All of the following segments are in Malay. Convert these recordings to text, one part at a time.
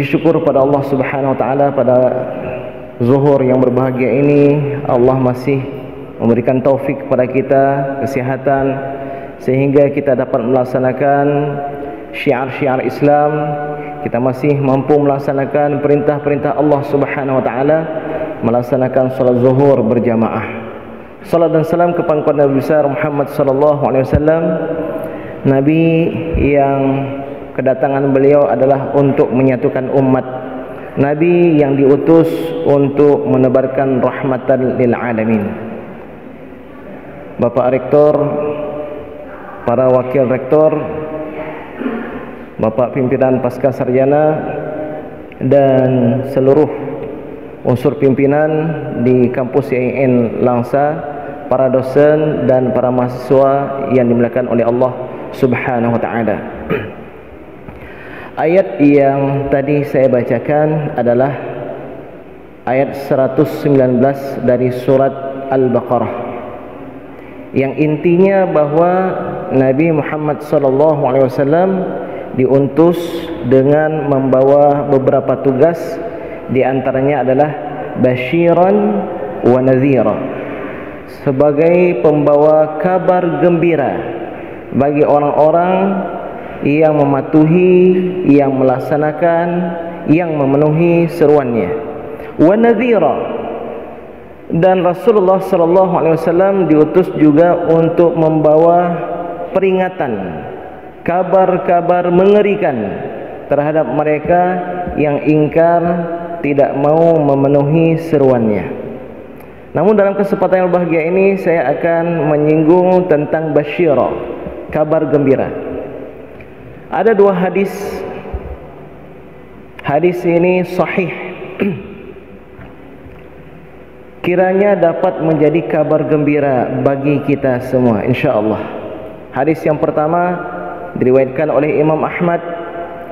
bersyukur pada Allah Subhanahu wa taala pada zuhur yang berbahagia ini. Allah masih memberikan taufik kepada kita, kesihatan, sehingga kita dapat melaksanakan syiar-syiar Islam. Kita masih mampu melaksanakan perintah-perintah Allah Subhanahu wa taala, melaksanakan salat zuhur berjamaah. Salat dan salam kepada Nabi besar Muhammad sallallahu alaihi wasallam, Nabi yang kedatangan beliau adalah untuk menyatukan umat, Nabi yang diutus untuk menebarkan rahmatan lil alamin. Bapak Rektor, para wakil rektor, Bapak pimpinan pasca sarjana, dan seluruh unsur pimpinan di kampus IAIN Langsa, para dosen dan para mahasiswa yang dimuliakan oleh Allah Subhanahu wa taala. Ayat yang tadi saya bacakan adalah ayat 119 dari surat Al-Baqarah, yang intinya bahwa Nabi Muhammad SAW diutus dengan membawa beberapa tugas. Di antaranya adalah basyiran wa nadhira, sebagai pembawa kabar gembira bagi orang-orang yang mematuhi, yang melaksanakan, yang memenuhi seruannya. Wa nadhira, dan Rasulullah SAW diutus juga untuk membawa peringatan, kabar-kabar mengerikan terhadap mereka yang ingkar, tidak mau memenuhi seruannya. Namun dalam kesempatan yang berbahagia ini saya akan menyinggung tentang basyira, kabar gembira. Ada dua hadis. Hadis ini sahih, kiranya dapat menjadi kabar gembira bagi kita semua, insya-Allah. Hadis yang pertama diriwayatkan oleh Imam Ahmad,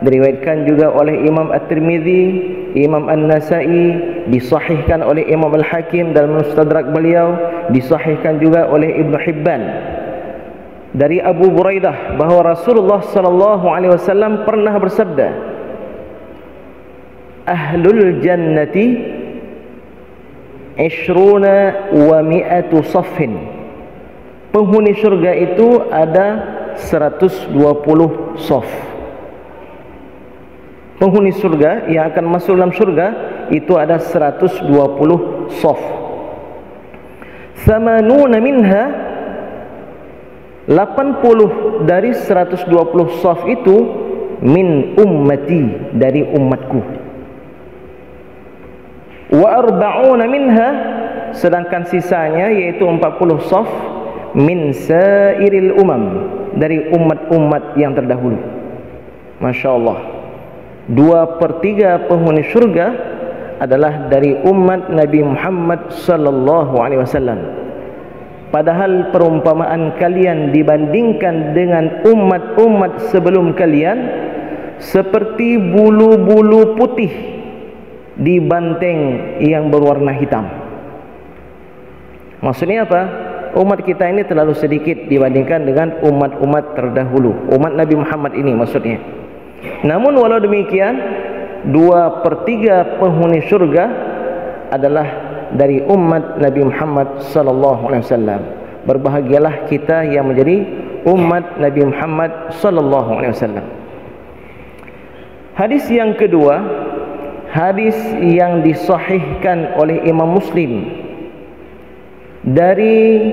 diriwayatkan juga oleh Imam At-Tirmidzi, Imam An-Nasa'i, disahihkan oleh Imam Al-Hakim dalam Mustadrak beliau, disahihkan juga oleh Ibnu Hibban, dari Abu Buraidah bahwa Rasulullah sallallahu alaihi wasallam pernah bersabda, Ahlul jannati 20 wa 100 saffin. Penghuni surga itu ada 120 saf. Penghuni surga yang akan masuk dalam surga itu ada 120 saf. 80 minha, 80 dari 120 saf itu min ummati, dari umatku. Wa 40 minha, sedangkan sisanya yaitu 40 saf min sairil umam, dari umat-umat yang terdahulu. Masya Allah, 2/3 penghuni surga adalah dari umat Nabi Muhammad sallallahu alaihi wasallam. Padahal perumpamaan kalian dibandingkan dengan umat-umat sebelum kalian seperti bulu-bulu putih di banteng yang berwarna hitam. Maksudnya apa? Umat kita ini terlalu sedikit dibandingkan dengan umat-umat terdahulu, umat Nabi Muhammad ini maksudnya. Namun walau demikian, 2/3 penghuni surga adalah dari umat Nabi Muhammad sallallahu alaihi wasallam. Berbahagialah kita yang menjadi umat Nabi Muhammad sallallahu alaihi wasallam. Hadis yang kedua, hadis yang disahihkan oleh Imam Muslim dari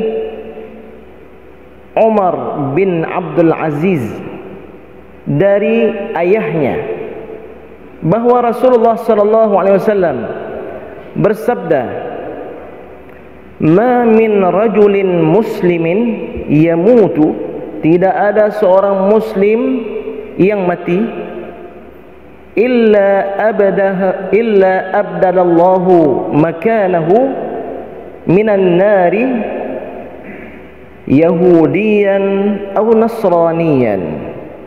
Umar bin Abdul Aziz, dari ayahnya, bahwa Rasulullah sallallahu alaihi wasallam bersabda, "Ma min rajulin muslimin yamutu," tidak ada seorang muslim yang mati, illa abdalallahu makanahu minan nari yahudiyan aw nasraniyan.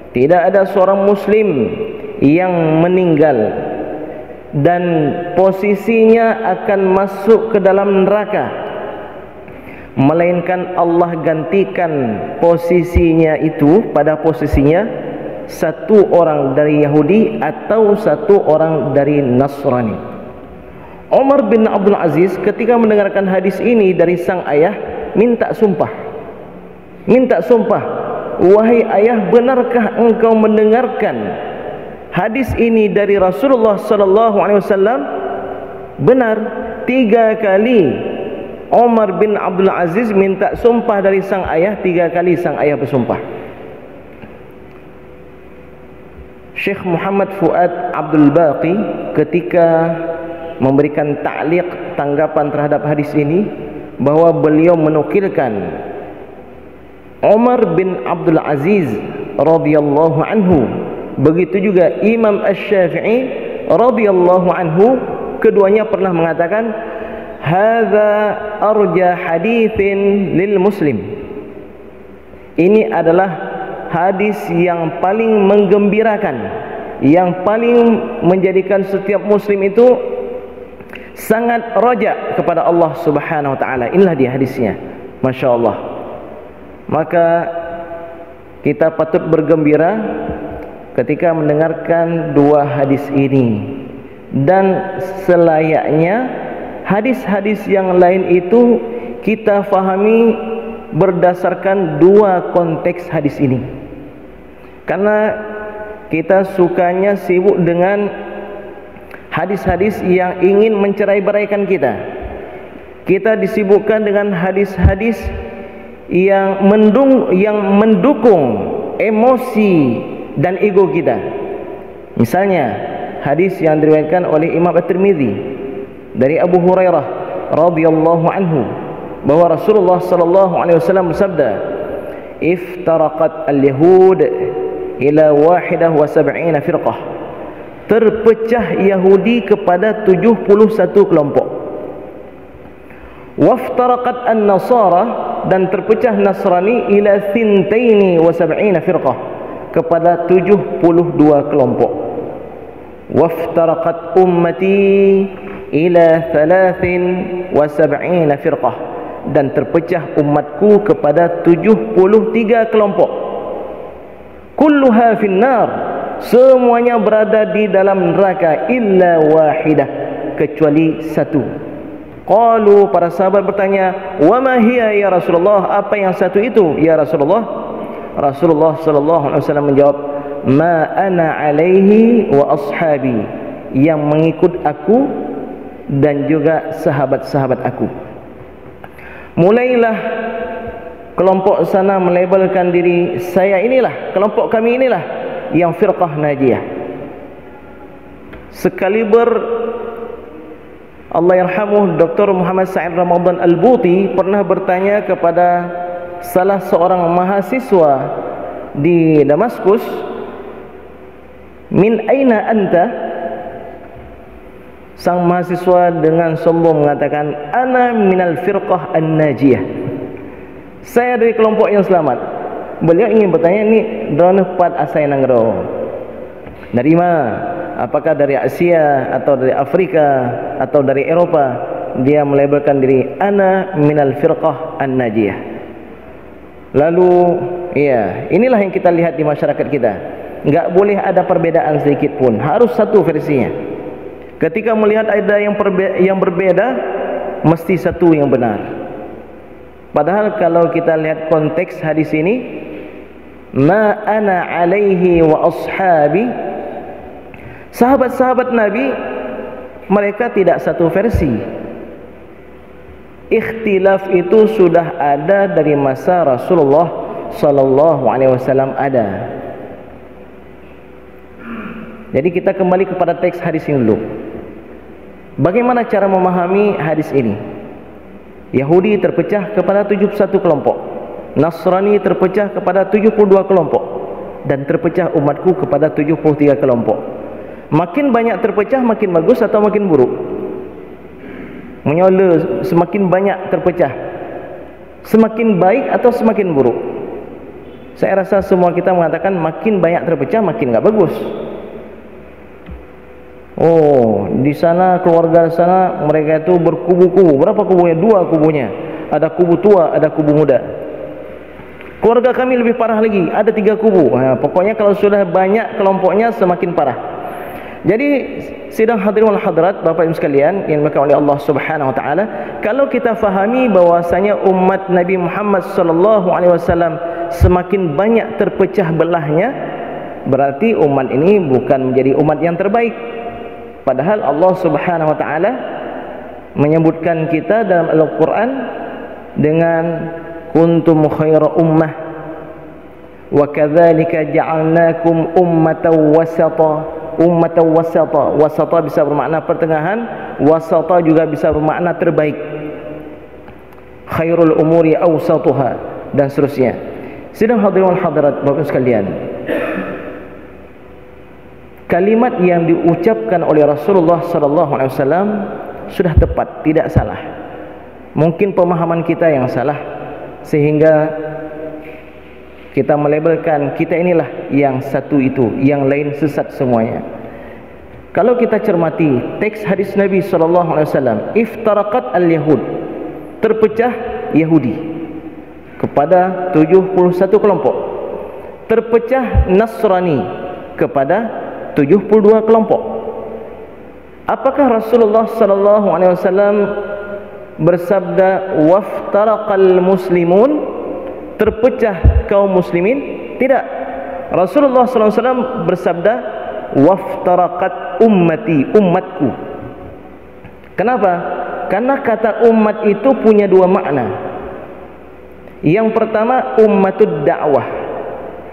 Tidak ada seorang muslim yang meninggal dan posisinya akan masuk ke dalam neraka, melainkan Allah gantikan posisinya itu, pada posisinya satu orang dari Yahudi atau satu orang dari Nasrani. Umar bin Abdul Aziz ketika mendengarkan hadis ini dari sang ayah, minta sumpah. Wahai ayah, benarkah engkau mendengarkan hadis ini dari Rasulullah sallallahu alaihi wasallam? Benar. 3 kali Umar bin Abdul Aziz minta sumpah dari sang ayah, 3 kali sang ayah bersumpah. Syekh Muhammad Fuad Abdul Baqi ketika memberikan ta'liq, tanggapan terhadap hadis ini, bahwa beliau menukilkan Umar bin Abdul Aziz radhiyallahu anhu, begitu juga Imam Asy-Syafi'i radhiyallahu anhu, keduanya pernah mengatakan hadza arja haditsin lil muslim. Ini adalah hadis yang paling menggembirakan, yang paling menjadikan setiap muslim itu sangat raja kepada Allah Subhanahu wa taala. Inilah dia hadisnya. Masya Allah. Maka kita patut bergembira ketika mendengarkan dua hadis ini, dan selayaknya hadis-hadis yang lain itu kita fahami berdasarkan dua konteks hadis ini. Karena kita sukanya sibuk dengan hadis-hadis yang ingin mencerai-beraikan kita. Kita disibukkan dengan hadis-hadis yang mendukung emosi dan ego kita. Misalnya hadis yang diriwayatkan oleh Imam At-Tirmidzi dari Abu Hurairah radhiyallahu anhu, bahwa Rasulullah sallallahu alaihi wasallam bersabda, "Iftaraqat al-yahud ila 71 firqah." Terpecah Yahudi kepada 71 kelompok. Waftaraqat an-nasara, dan terpecah Nasrani ila 72 firqah, kepada 72 kelompok. Waftaraqat ummati ila 73 firqah, dan terpecah umatku kepada 73 kelompok. Kulluha finnar, semuanya berada di dalam neraka, illa wahidah, kecuali satu. Qalu, para sahabat bertanya, wa ma hiya ya Rasulullah, apa yang satu itu ya Rasulullah? Rasulullah sallallahu alaihi wasallam menjawab, ma ana alaihi wa ashabi, yang mengikut aku dan juga sahabat-sahabat aku. Mulailah kelompok sana melabelkan diri, saya inilah, kelompok kami inilah yang firqah najiyah. Sekaliber Allah yarhamuh Dr. Muhammad Sa'id Ramadan Al-Buti pernah bertanya kepada salah seorang mahasiswa di Damaskus, min aina anta? Sang mahasiswa dengan sombong mengatakan, ana minal firqah an-najiyah, saya dari kelompok yang selamat. Beliau ingin bertanya, ni drone pat asai nanggro, dari mana? Apakah dari Asia atau dari Afrika atau dari Eropa? Dia melabelkan diri, ana minal firqah an-najiyah. Lalu ya, inilah yang kita lihat di masyarakat kita. Enggak boleh ada perbedaan sedikit pun, harus satu versinya. Ketika melihat ada yang berbeda, mesti satu yang benar. Padahal kalau kita lihat konteks hadis ini, ma ana alaihi wa ashabi, sahabat-sahabat Nabi mereka tidak satu versi. Ikhtilaf itu sudah ada dari masa Rasulullah sallallahu alaihi wasallam ada. Jadi kita kembali kepada teks hadis ini dulu. Bagaimana cara memahami hadis ini? Yahudi terpecah kepada 71 kelompok, Nasrani terpecah kepada 72 kelompok, dan terpecah umatku kepada 73 kelompok. Makin banyak terpecah makin bagus atau makin buruk? Menyola semakin banyak terpecah, semakin baik atau semakin buruk? Saya rasa semua kita mengatakan makin banyak terpecah makin enggak bagus. Oh, di sana keluarga sana mereka itu berkubu-kubu. Berapa kubunya? 2 kubunya. Ada kubu tua, ada kubu muda. Keluarga kami lebih parah lagi, ada 3 kubu. Pokoknya kalau sudah banyak kelompoknya semakin parah. Jadi sidang hadirin wal hadirat, Bapak Ibu sekalian yang dimuliakan oleh Allah Subhanahu wa taala, kalau kita fahami bahwasanya umat Nabi Muhammad sallallahu alaihi wasallam semakin banyak terpecah belahnya, berarti umat ini bukan menjadi umat yang terbaik. Padahal Allah Subhanahu wa taala menyebutkan kita dalam Al-Qur'an dengan kuntum khaira ummah wa kadzalika ja'alnakum ummatan wasata. Wasata bisa bermakna pertengahan, wasata juga bisa bermakna terbaik. Khairul umuri awsatuha dan seterusnya. Sidang hadirin wal hadirat, Bapak sekalian, kalimat yang diucapkan oleh Rasulullah sallallahu alaihi wasallam sudah tepat, tidak salah. Mungkin pemahaman kita yang salah sehingga kita melabelkan kita inilah yang satu itu, yang lain sesat semuanya. Kalau kita cermati teks hadis Nabi sallallahu alaihi wasallam, iftaraqat al-yahud, terpecah Yahudi kepada 71 kelompok, terpecah Nasrani kepada 72 kelompok. Apakah Rasulullah sallallahu alaihi wasallam bersabda waftaraqal muslimun, terpecah kaum muslimin? Tidak. Rasulullah sallallahu alaihi wasallam bersabda waftaraqat ummati, umatku. Kenapa? Karena kata umat itu punya 2 makna. Yang pertama ummatud dakwah,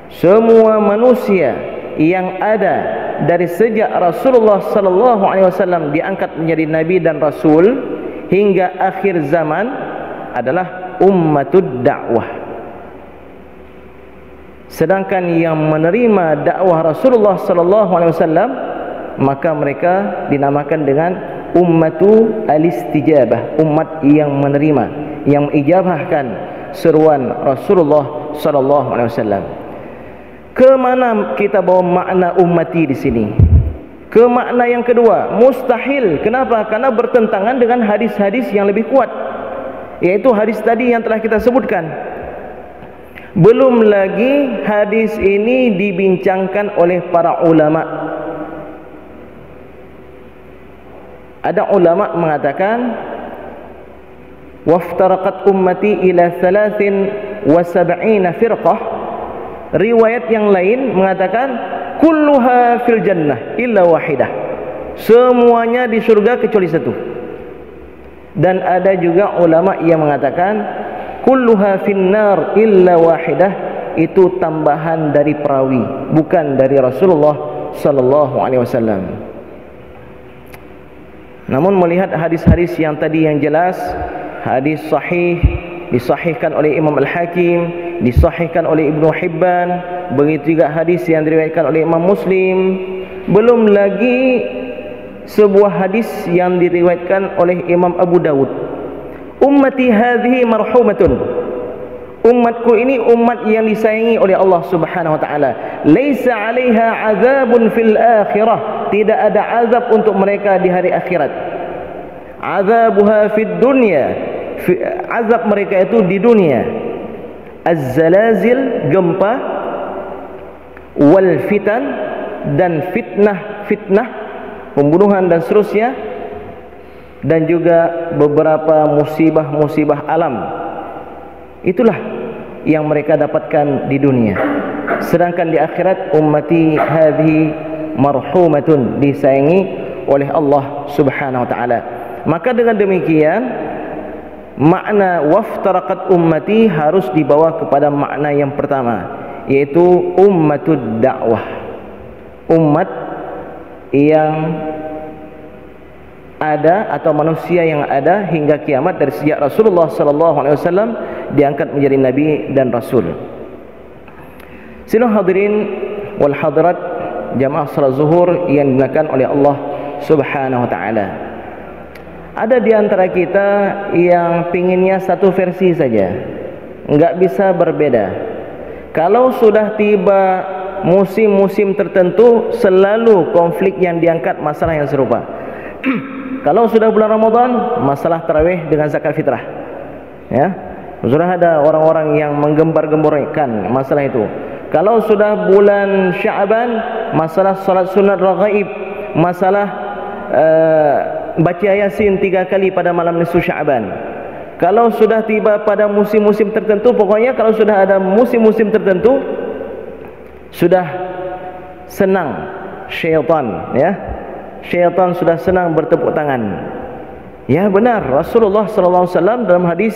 semua manusia yang ada dari sejak Rasulullah sallallahu alaihi wasallam diangkat menjadi nabi dan rasul hingga akhir zaman adalah ummatud dakwah. Sedangkan yang menerima dakwah Rasulullah sallallahu alaihi wasallam, maka mereka dinamakan dengan ummatu al-istijabah, umat yang menerima, yang mengijabahkan seruan Rasulullah sallallahu alaihi wasallam. Kemana kita bawa makna ummati di sini? Ke makna yang kedua, mustahil. Kenapa? Karena bertentangan dengan hadis-hadis yang lebih kuat, yaitu hadis tadi yang telah kita sebutkan. Belum lagi hadis ini dibincangkan oleh para ulama. Ada ulama mengatakan waftaraqat ummati ila 73 firqah. Riwayat yang lain mengatakan kulluha fil jannah illa wahidah, semuanya di surga kecuali satu. Dan ada juga ulama yang mengatakan kulluha finnar illa wahidah, itu tambahan dari perawi, bukan dari Rasulullah sallallahu alaihi wasallam. Namun melihat hadis-hadis yang tadi yang jelas, hadis sahih disahihkan oleh Imam Al-Hakim, disahihkan oleh Ibnu Hibban, begitu juga hadis yang diriwayatkan oleh Imam Muslim, belum lagi sebuah hadis yang diriwayatkan oleh Imam Abu Dawud. Ummati hadhihi marhumatun, umatku ini umat yang disayangi oleh Allah Subhanahu wa taala. Laisa 'alaiha 'adzabun fil akhirah, tidak ada azab untuk mereka di hari akhirat. Azabuha fid dunya, azab mereka itu di dunia. Az-zalazil, gempa, wal fitan, dan fitnah, pembunuhan dan seterusnya, dan juga beberapa musibah-musibah alam. Itulah yang mereka dapatkan di dunia. Sedangkan di akhirat ummati hadhihi marhumatun, disayangi oleh Allah Subhanahu wa taala. Maka dengan demikian makna waftaraqat ummati harus dibawa kepada makna yang pertama, yaitu ummatud dakwah, umat yang ada atau manusia yang ada hingga kiamat dari sejak Rasulullah sallallahu alaihi wasallam diangkat menjadi nabi dan rasul. Sidang hadirin wal hadirat jamaah salat zuhur yang dimuliakan oleh Allah Subhanahu wa taala. Ada di antara kita yang pinginnya satu versi saja, enggak bisa berbeda. Kalau sudah tiba musim-musim tertentu, selalu konflik yang diangkat masalah yang serupa. Kalau sudah bulan Ramadan, masalah tarawih dengan zakat fitrah, ya. Sudah ada orang-orang yang menggembar-gemborkan masalah itu. Kalau sudah bulan Sya'ban, masalah salat sunat raghaib, masalah baca Yasin 3 kali pada malam nisfu Sya'ban. Kalau sudah tiba pada musim-musim tertentu, pokoknya kalau sudah ada musim-musim tertentu, sudah senang syaitan, ya. Syaitan sudah senang bertepuk tangan. Ya benar, Rasulullah sallallahu alaihi wasallam dalam hadis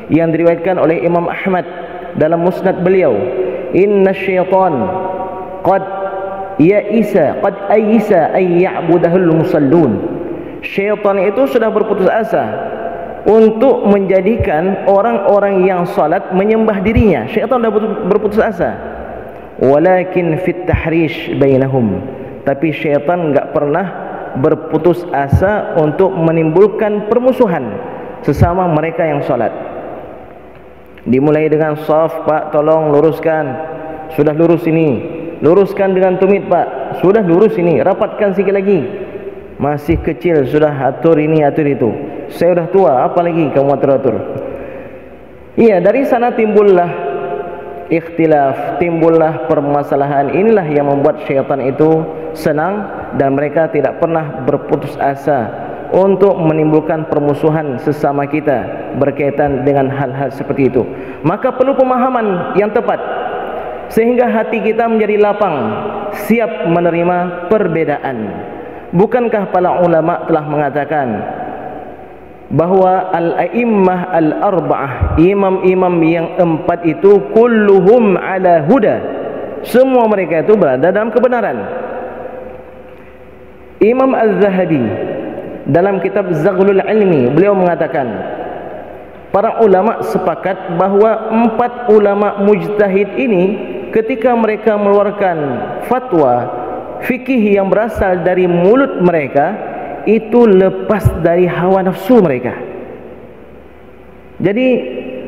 yang diriwayatkan oleh Imam Ahmad dalam musnad beliau, inna syaitan qad ayisa ay ya'budahul musallun. Syaitan itu sudah berputus asa untuk menjadikan orang-orang yang salat menyembah dirinya. Syaitan sudah berputus asa. Walakin fit tahrish bainahum, tapi syaitan enggak pernah berputus asa untuk menimbulkan permusuhan sesama mereka yang salat. Dimulai dengan saf, Pak, tolong luruskan. Sudah lurus ini. Luruskan dengan tumit, Pak. Sudah lurus ini. Rapatkan sikit lagi. Masih kecil sudah atur ini, atur itu. Saya sudah tua, apa lagi kamu atur-atur? Iya, dari sana timbullah ikhtilaf, timbullah permasalahan. Inilah yang membuat syaitan itu senang dan mereka tidak pernah berputus asa untuk menimbulkan permusuhan sesama kita berkaitan dengan hal-hal seperti itu. Maka perlu pemahaman yang tepat sehingga hati kita menjadi lapang, siap menerima perbedaan. Bukankah para ulama telah mengatakan bahwa al-a'immah al-arba'ah, imam-imam yang 4 itu kulluhum ala huda, semua mereka itu berada dalam kebenaran. Imam Az-Zahabi dalam kitab Zaghlul Ilmi beliau mengatakan para ulama sepakat bahwa 4 ulama mujtahid ini ketika mereka mengeluarkan fatwa fikih yang berasal dari mulut mereka itu lepas dari hawa nafsu mereka. Jadi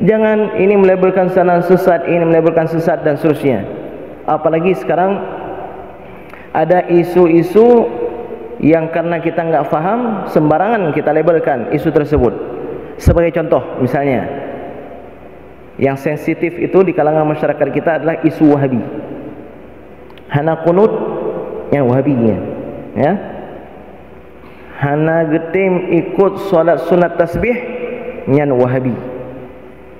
jangan ini melabelkan sana sesat, ini melabelkan sesat dan seterusnya. Apalagi sekarang ada isu-isu yang karena kita enggak faham sembarangan kita labelkan isu tersebut. Sebagai contoh misalnya yang sensitif itu di kalangan masyarakat kita adalah isu Wahabi. Hana kunut yang Wahabinya, ya. Hana getim ikut solat sunat tasbih yang Wahabi.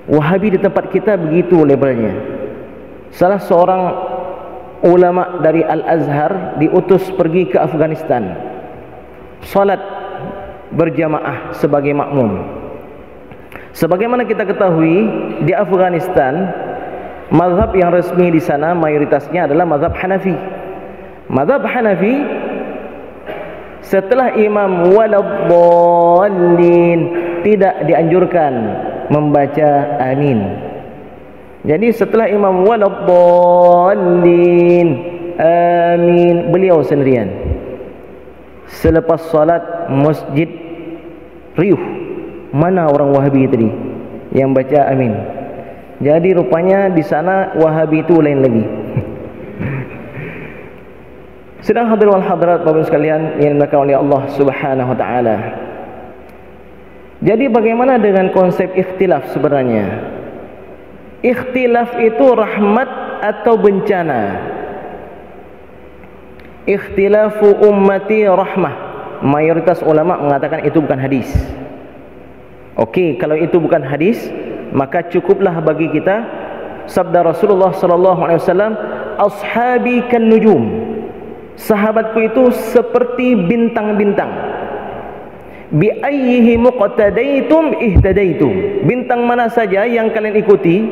Wahabi di tempat kita begitu labelnya. Salah seorang ulama dari Al-Azhar diutus pergi ke Afghanistan, salat berjamaah sebagai makmum. Sebagaimana kita ketahui, di Afghanistan mazhab yang resmi di sana mayoritasnya adalah mazhab Hanafi. Mazhab Hanafi setelah imam waladdallin tidak dianjurkan membaca amin. Jadi setelah imam waladdallin amin, beliau sendirian. Selepas salat masjid riuh. Mana orang Wahabi tadi yang baca amin? Jadi rupanya di sana Wahabi itu lain lagi. Sedang hadir wal hadirat Bapak sekalian yang dimuliakan oleh Allah Subhanahu wa taala. Jadi bagaimana dengan konsep ikhtilaf sebenarnya? Ikhtilaf itu rahmat atau bencana? Ikhtilafu ummati rahmah. Mayoritas ulama mengatakan itu bukan hadis. Okey, kalau itu bukan hadis, maka cukuplah bagi kita sabda Rasulullah sallallahu alaihi wasallam, ashabi kan nujum. Sahabatku itu seperti bintang-bintang. Bi ayyihi muqtadaitum ihtadaitum. Bintang mana saja yang kalian ikuti,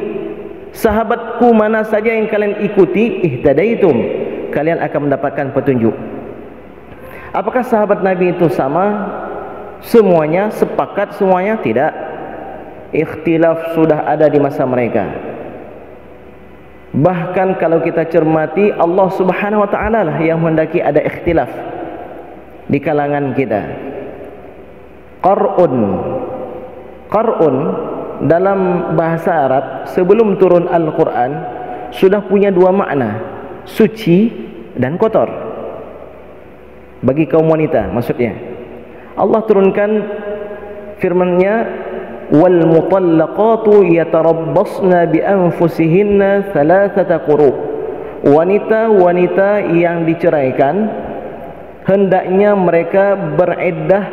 sahabatku mana saja yang kalian ikuti, ihtadaitum, kalian akan mendapatkan petunjuk. Apakah sahabat Nabi itu sama? Semuanya sepakat, semuanya tidak. Ikhtilaf sudah ada di masa mereka. Bahkan kalau kita cermati, Allah Subhanahu wa taala lah yang menghendaki ada ikhtilaf di kalangan kita. Qar'un dalam bahasa Arab sebelum turun Al-Quran sudah punya 2 makna, suci dan kotor. Bagi kaum wanita maksudnya. Allah turunkan firman-Nya wal mutallaqatu yatarabbasna bi anfusihinna thalathata quru. Wanita-wanita yang diceraikan hendaknya mereka beriddah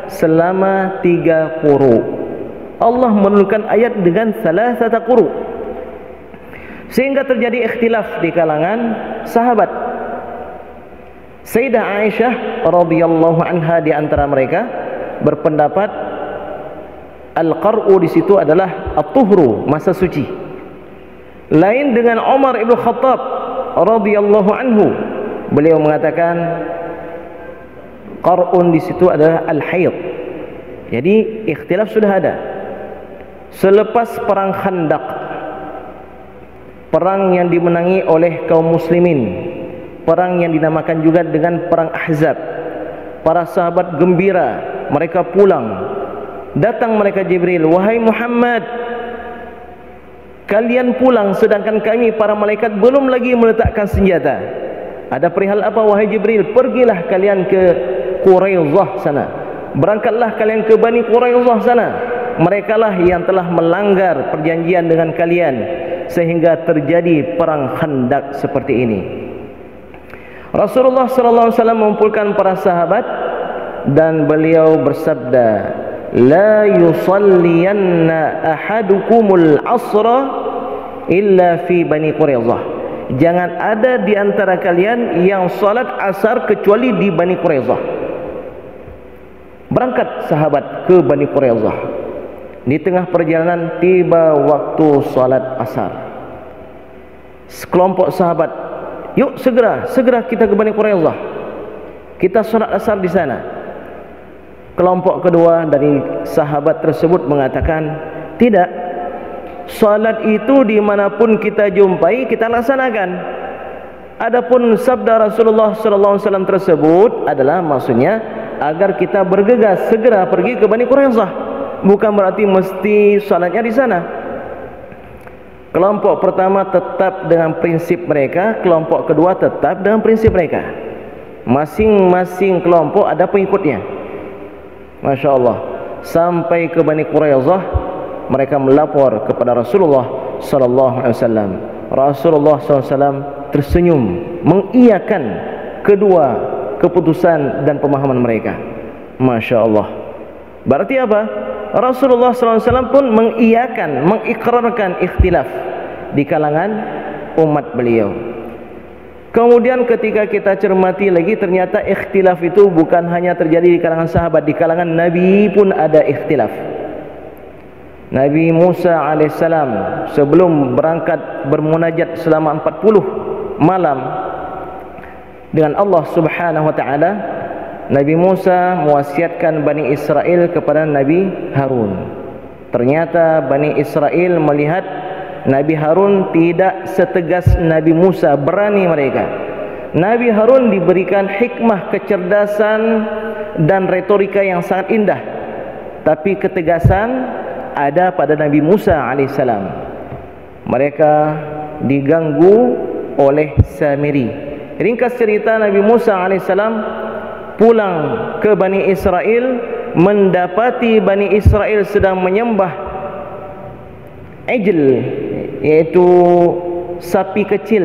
selama 3 quru. Allah menurunkan ayat dengan thalathata quru, sehingga terjadi ikhtilaf di kalangan sahabat. Sayyidah Aisyah radhiyallahu anha di antara mereka berpendapat al-qar'u di situ adalah at-tuhru, masa suci. Lain dengan Umar ibn Khattab radhiyallahu anhu, beliau mengatakan qar'un di situ adalah al-haid. Jadi ikhtilaf sudah ada. Selepas perang Khandaq, perang yang dimenangi oleh kaum muslimin, perang yang dinamakan juga dengan perang Ahzab, para sahabat gembira, mereka pulang. Datang mereka Jibril, "Wahai Muhammad, kalian pulang sedangkan kami para malaikat belum lagi meletakkan senjata. Ada perihal apa wahai Jibril? Pergilah kalian ke Quraidah sana. Berangkatlah kalian ke Bani Quraidah sana. Merekalah yang telah melanggar perjanjian dengan kalian sehingga terjadi perang Khandaq seperti ini." Rasulullah sallallahu alaihi wasallam mengumpulkan para sahabat dan beliau bersabda, "La yusalliyanna ahadukumul asra illa fi Bani Quraidah." Jangan ada di antara kalian yang salat asar kecuali di Bani Quraidah. Berangkat sahabat ke Bani Quraidah. Di tengah perjalanan tiba waktu salat asar. Sekelompok sahabat, "Yuk segera kita ke Bani Quraidah. Kita salat asar di sana." Kelompok kedua dari sahabat tersebut mengatakan, "Tidak, salat itu dimanapun kita jumpai kita laksanakan. Adapun sabda Rasulullah sallallahu alaihi wasallam tersebut adalah maksudnya agar kita bergegas segera pergi ke Bani Quraidah, bukan berarti mesti salatnya di sana." Kelompok pertama tetap dengan prinsip mereka, kelompok kedua tetap dengan prinsip mereka. Masing-masing kelompok ada pengikutnya. Masya Allah. Sampai ke Bani Quraidah, mereka melapor kepada Rasulullah sallallahu alaihi wasallam. Rasulullah sallallahu alaihi wasallam tersenyum mengiyakan kedua keputusan dan pemahaman mereka. Masya Allah. Berarti apa? Rasulullah sallallahu alaihi wasallam pun mengiyakan, mengikrarkan ikhtilaf di kalangan umat beliau. Kemudian ketika kita cermati lagi, ternyata ikhtilaf itu bukan hanya terjadi di kalangan sahabat, di kalangan Nabi pun ada ikhtilaf. Nabi Musa alaihissalam sebelum berangkat bermunajat selama 40 malam dengan Allah subhanahu wa ta'ala, Nabi Musa mewasiatkan Bani Israel kepada Nabi Harun. Ternyata Bani Israel melihat Nabi Harun tidak setegas Nabi Musa, berani mereka. Nabi Harun diberikan hikmah, kecerdasan dan retorika yang sangat indah, tapi ketegasan ada pada Nabi Musa alaihissalam. Mereka diganggu oleh Samiri. Ringkas cerita, Nabi Musa alaihissalam pulang ke Bani Israel, mendapati Bani Israel sedang menyembah ijl, yaitu sapi kecil,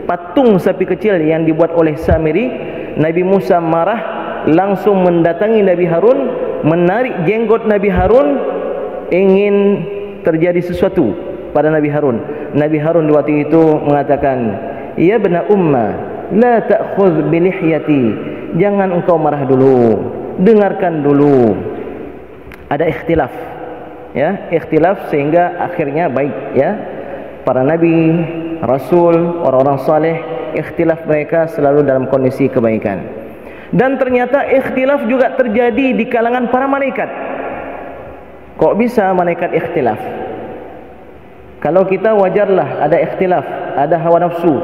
patung sapi kecil yang dibuat oleh Samiri. Nabi Musa marah, langsung mendatangi Nabi Harun, menarik jenggot Nabi Harun, ingin terjadi sesuatu pada Nabi Harun. Nabi Harun di waktu itu mengatakan, "Ya bna umma, la ta'khudh bi lihyati." Jangan engkau marah dulu, dengarkan dulu. Ada ikhtilaf, ya, ikhtilaf sehingga akhirnya baik, ya. Para nabi, rasul, orang-orang saleh, ikhtilaf mereka selalu dalam kondisi kebaikan. Dan ternyata ikhtilaf juga terjadi di kalangan para malaikat. Kok bisa malaikat ikhtilaf? Kalau kita wajarlah ada ikhtilaf, ada hawa nafsu.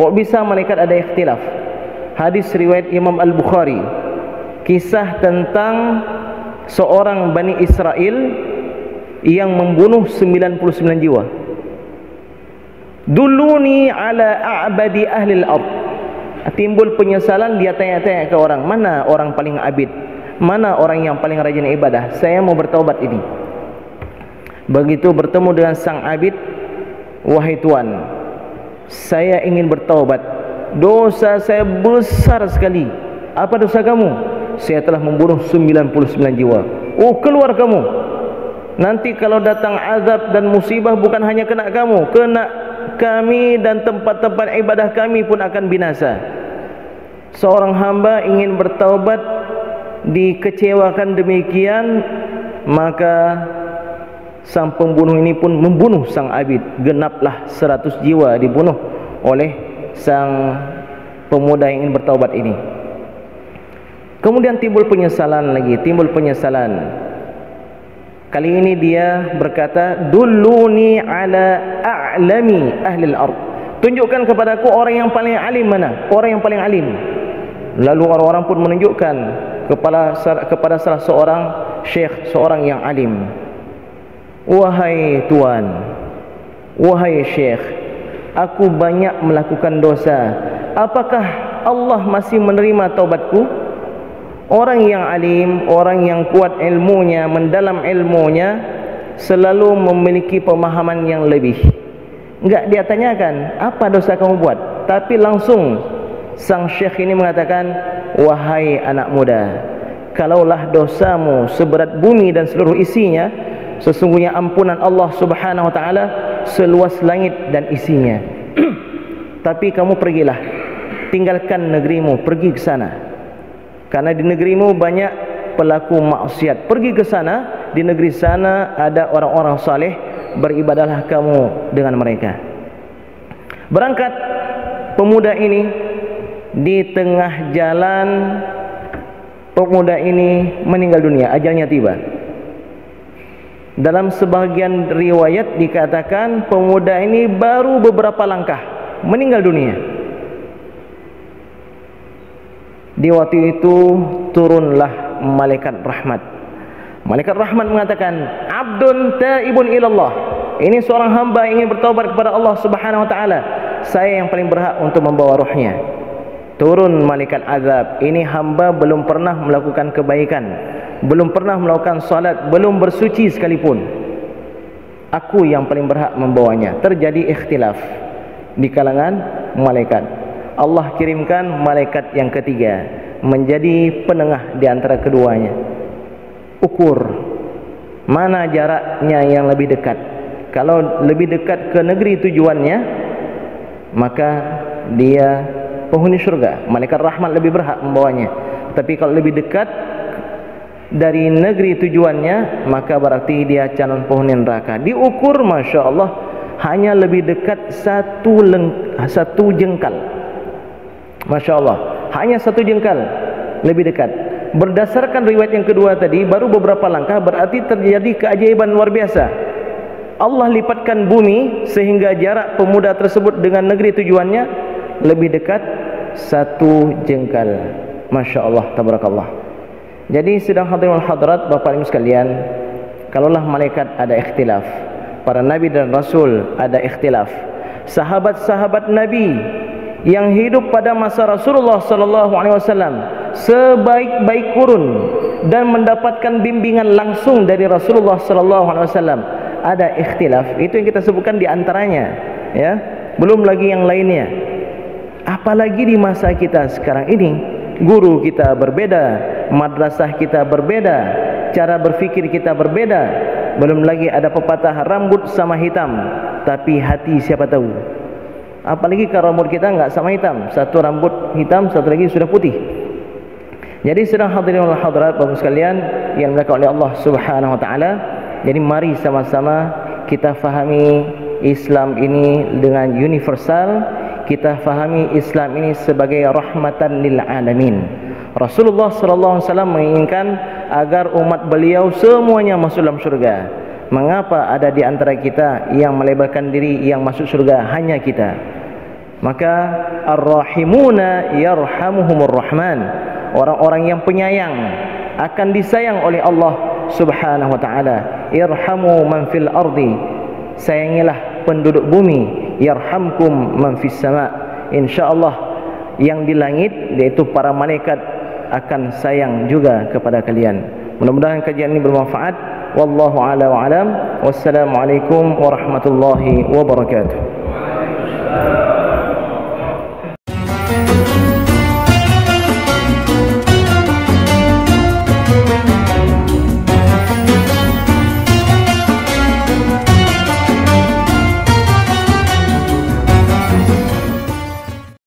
Kok bisa malaikat ada ikhtilaf? Hadis riwayat Imam Al-Bukhari, kisah tentang seorang Bani Israel yang membunuh 99 jiwa. Duluni ala a'badi ahli al-ard. Timbul penyesalan, dia tanya-tanya ke orang, mana orang paling abid, mana orang yang paling rajin ibadah, saya mau bertaubat ini. Begitu bertemu dengan sang abid, wahai tuan, saya ingin bertaubat, dosa saya besar sekali. Apa dosa kamu? Saya telah membunuh 99 jiwa. Oh, keluar kamu. Nanti kalau datang azab dan musibah bukan hanya kena kamu, kena kami dan tempat-tempat ibadah kami pun akan binasa. Seorang hamba ingin bertaubat, dikecewakan demikian, maka sang pembunuh ini pun membunuh sang abid. Genaplah 100 jiwa dibunuh oleh sang pemuda yang ingin bertaubat ini. Kemudian timbul penyesalan lagi, timbul penyesalan. Kali ini dia berkata, "Dulluni ala a'lami ahli al-ard." Tunjukkan kepadaku orang yang paling alim mana? Orang yang paling alim. Lalu orang-orang pun menunjukkan kepada salah seorang syekh, seorang yang alim. Wahai tuan, wahai syekh, aku banyak melakukan dosa. Apakah Allah masih menerima taubatku? Orang yang alim, orang yang kuat ilmunya, mendalam ilmunya, selalu memiliki pemahaman yang lebih. Enggak dia tanyakan, apa dosa kamu buat? Tapi langsung sang syekh ini mengatakan, wahai anak muda, kalaulah dosamu seberat bumi dan seluruh isinya, sesungguhnya ampunan Allah subhanahu wa ta'ala seluas langit dan isinya. Tapi kamu pergilah, tinggalkan negerimu, pergi ke sana. Karena di negerimu banyak pelaku maksiat. Pergi ke sana, di negeri sana ada orang-orang saleh, beribadahlah kamu dengan mereka. Berangkat pemuda ini, di tengah jalan pemuda ini meninggal dunia, ajalnya tiba. Dalam sebahagian riwayat dikatakan pemuda ini baru beberapa langkah meninggal dunia. Di waktu itu turunlah malaikat rahmat. Malaikat rahmat mengatakan, "Abdun taibun ilallah." Ini seorang hamba yang ingin bertaubat kepada Allah Subhanahu wa taala. Saya yang paling berhak untuk membawa rohnya. Turun malaikat azab. Ini hamba belum pernah melakukan kebaikan, belum pernah melakukan salat, belum bersuci sekalipun. Aku yang paling berhak membawanya. Terjadi ikhtilaf di kalangan malaikat. Allah kirimkan malaikat yang ketiga menjadi penengah di antara keduanya. Ukur mana jaraknya yang lebih dekat. Kalau lebih dekat ke negeri tujuannya, maka dia penghuni syurga. Malaikat rahmat lebih berhak membawanya. Tapi kalau lebih dekat dari negeri tujuannya, maka berarti dia calon penghuni neraka. Diukur, Masya Allah, hanya lebih dekat satu jengkal. Masya Allah, hanya satu jengkal lebih dekat. Berdasarkan riwayat yang kedua tadi, baru beberapa langkah, berarti terjadi keajaiban luar biasa. Allah lipatkan bumi sehingga jarak pemuda tersebut dengan negeri tujuannya lebih dekat satu jengkal. Masya Allah, tabarakallah. Jadi sedang hadirin wal hadirat, Bapak Ibu sekalian, kalaulah malaikat ada ikhtilaf, para nabi dan rasul ada ikhtilaf, sahabat-sahabat nabi yang hidup pada masa Rasulullah sallallahu alaihi wasallam sebaik-baik kurun dan mendapatkan bimbingan langsung dari Rasulullah sallallahu alaihi wasallam ada ikhtilaf. Itu yang kita sebutkan di antaranya, ya. Belum lagi yang lainnya. Apalagi di masa kita sekarang ini, guru kita berbeda, madrasah kita berbeda, cara berfikir kita berbeda. Belum lagi ada pepatah rambut sama hitam, tapi hati siapa tahu. Apalagi kalau rambut kita enggak sama hitam, satu rambut hitam, satu lagi sudah putih. Jadi sedang hadirin wal hadirat Bapak sekalian yang dimuliakan oleh Allah Subhanahu wa taala, jadi mari sama-sama kita fahami Islam ini dengan universal. Kita fahami Islam ini sebagai rahmatan lil alamin. Rasulullah sallallahu alaihi wasallam menginginkan agar umat beliau semuanya masuk dalam surga. Mengapa ada di antara kita yang melebarkan diri yang masuk surga hanya kita? Maka ar-rahimuna yarhamuhumur rahman. Orang-orang yang penyayang akan disayang oleh Allah Subhanahu wa taala. Irhamu man fil ardi. Sayangilah penduduk bumi. Yarhamkum man fis sama. Insyaallah yang di langit yaitu para malaikat akan sayang juga kepada kalian. Mudah-mudahan kajian ini bermanfaat. wallahu a'la wa a'lam. Wassalamualaikum warahmatullahi wabarakatuh.